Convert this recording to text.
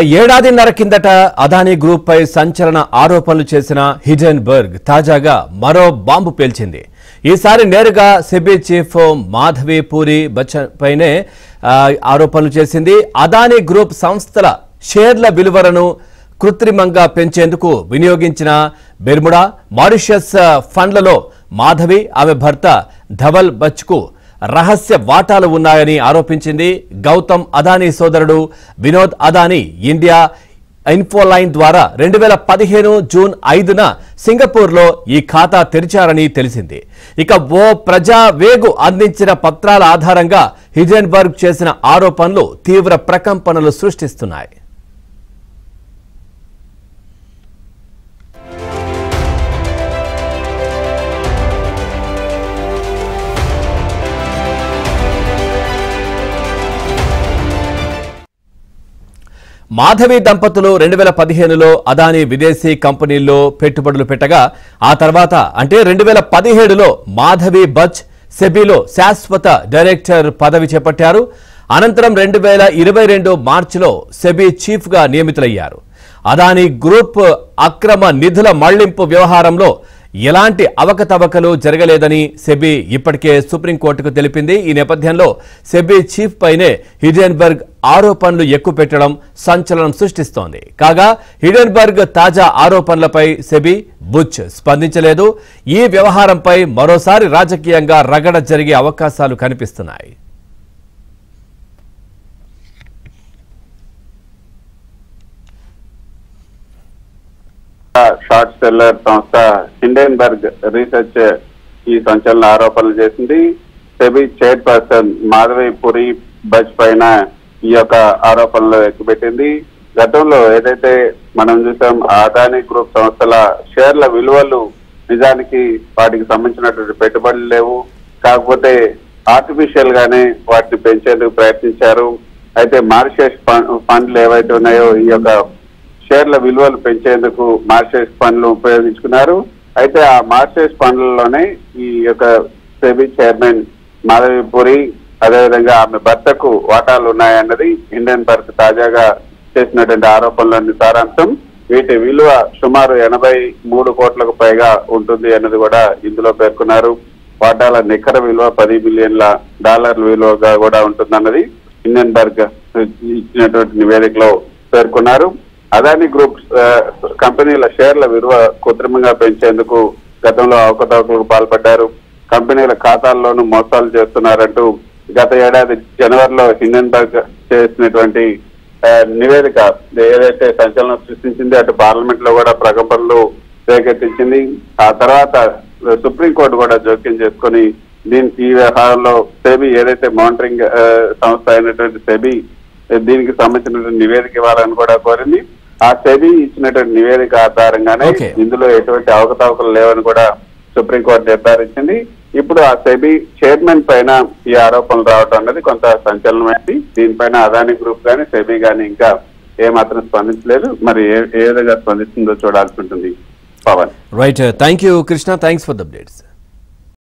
ఏడాదిన్నర కిందట అదానీ గ్రూప్ పై సంచలన ఆరోపణలు చేసిన హిడెన్బర్గ్ తాజాగా మరో బాంబు పేల్చింది. ఈసారి నేరుగా సెబీ చీఫ్ మాధవి పూరి బచ్చన్ పైనే ఆరోపణలు చేసింది. అదానీ గ్రూప్ సంస్థల షేర్ల విలువలను కృత్రిమంగా పెంచేందుకు వినియోగించిన బెర్ముడా, మారిషస్ ఫండ్లలో మాధవి, ఆమె భర్త ధవల్ బచ్కు రహస్య వాటాలు ఉన్నాయని ఆరోపించింది. గౌతమ్ అదానీ సోదరుడు వినోద్ అదానీ ఇండియా ఇన్ఫోలైన్ ద్వారా 2015 జూన్ 5న సింగపూర్లో ఈ ఖాతా తెరిచారని తెలిసింది. ఇక ఓ ప్రజా వేగు అందించిన పత్రాల ఆధారంగా హిడెన్బర్గ్ చేసిన ఆరోపణలు తీవ్ర ప్రకంపనలు సృష్టిస్తున్నాయి. మాధవి దంపతులు 2015లో అదానీ విదేశీ కంపెనీల్లో పెట్టుబడులు పెట్టగా ఆ తర్వాత అంటే 2017లో మాధవి బచ్ సెబీలో శాశ్వత డైరెక్టర్ పదవి చేపట్టారు. అనంతరం 2022 మార్చిలో సెబీ చీఫ్ గా నియమితులయ్యారు. అదానీ గ్రూప్ అక్రమ నిధుల మళ్లింపు వ్యవహారంలో ఎలాంటి అవకతవకలు జరగలేదని సెబీ ఇప్పటికే సుప్రీంకోర్టుకు తెలిపింది. ఈ నేపథ్యంలో సెబీ చీఫ్ పైనే హిడెన్బర్గ్ ఆరోపణలు ఎక్కుపెట్టడం సంచలనం సృష్టిస్తోంది. కాగా హిడెన్బర్గ్ తాజా ఆరోపణలపై సెబీ బుచ్ స్పందించలేదు. ఈ వ్యవహారంపై మరోసారి రాజకీయంగా రగడ జరిగే అవకాశాలు కనిపిస్తున్నాయి. షార్ట్ సెల్లర్ సంస్థ హిడెన్బర్గ్ రీసెర్చ్ ఈ సంచలన ఆరోపణలు చేసింది. SEBI chairperson Madhavi puri Butch పైన ఈ యొక్క ఆరోపణలు ఎక్కుపెట్టింది. గతంలో ఏదైతే మనం చూసాం అదానీ గ్రూప్ సంస్థల షేర్ల విలువలు నిజానికి వాటికి సంబంధించినటువంటి పెట్టుబడులు లేవు, కాకపోతే ఆర్టిఫిషియల్ గానే వాటిని పెంచేందుకు ప్రయత్నించారు. అయితే మారిషస్ ఫండ్లు ఏవైతే ఉన్నాయో ఈ యొక్క షేర్ల విలువలు పెంచేందుకు మారిషస్ ఫండ్లు ఉపయోగించుకున్నారు. అయితే ఆ మారిషస్ ఫండ్లలోనే ఈ యొక్క సెబీ చైర్మన్ మాధవి పూరి అదేవిధంగా ఆమె భర్తకు వాటాలు ఉన్నాయన్నది హిడెన్బర్గ్ తాజాగా చేసినటువంటి ఆరోపణలోని సారాంశం. వీటి విలువ సుమారు 83 కోట్లకు పైగా ఉంటుంది అన్నది కూడా ఇందులో పేర్కొన్నారు. వాటాల నికర విలువ $10 బిలియన్ల విలువగా కూడా ఉంటుందన్నది హిడెన్బర్గ్ ఇచ్చినటువంటి నివేదికలో పేర్కొన్నారు. అదానీ గ్రూప్ కంపెనీల షేర్ల విలువ కృత్రిమంగా పెంచేందుకు గతంలో అవకతవకలకు పాల్పడ్డారు. కంపెనీల ఖాతాల్లోనూ మోసాలు చేస్తున్నారంటూ గత ఏడాది జనవరిలో హిడెన్బర్గ్ చేసినటువంటి నివేదిక ఏదైతే సంచలనం సృష్టించింది, అటు పార్లమెంట్ లో కూడా ప్రకంపనలు రేకెత్తించింది. ఆ తర్వాత సుప్రీంకోర్టు కూడా జోక్యం చేసుకుని ఈ వ్యవహారంలో సెబీ ఏదైతే మానిటరింగ్ సంస్థ అయినటువంటి సెబీ దీనికి సంబంధించినటువంటి నివేదిక ఇవ్వాలని కూడా కోరింది. ఆ సెబీ ఇచ్చినటువంటి నివేదిక ఆధారంగానే ఇందులో ఎటువంటి అవకతవకలు లేవని కూడా సుప్రీంకోర్టు నిర్ధారించింది. ఇప్పుడు ఆ సెబీ చైర్మన్ పైన ఈ ఆరోపణలు రావడం అన్నది కొంత సంచలనమైంది. దీనిపైన అదానీ గ్రూప్ గానీ సెబీ గానీ ఇంకా ఏమాత్రం స్పందించలేదు. మరి ఏ విధంగా స్పందిస్తుందో చూడాల్సి ఉంటుంది. Pavan. Right, thank you Krishna, thanks for the updates.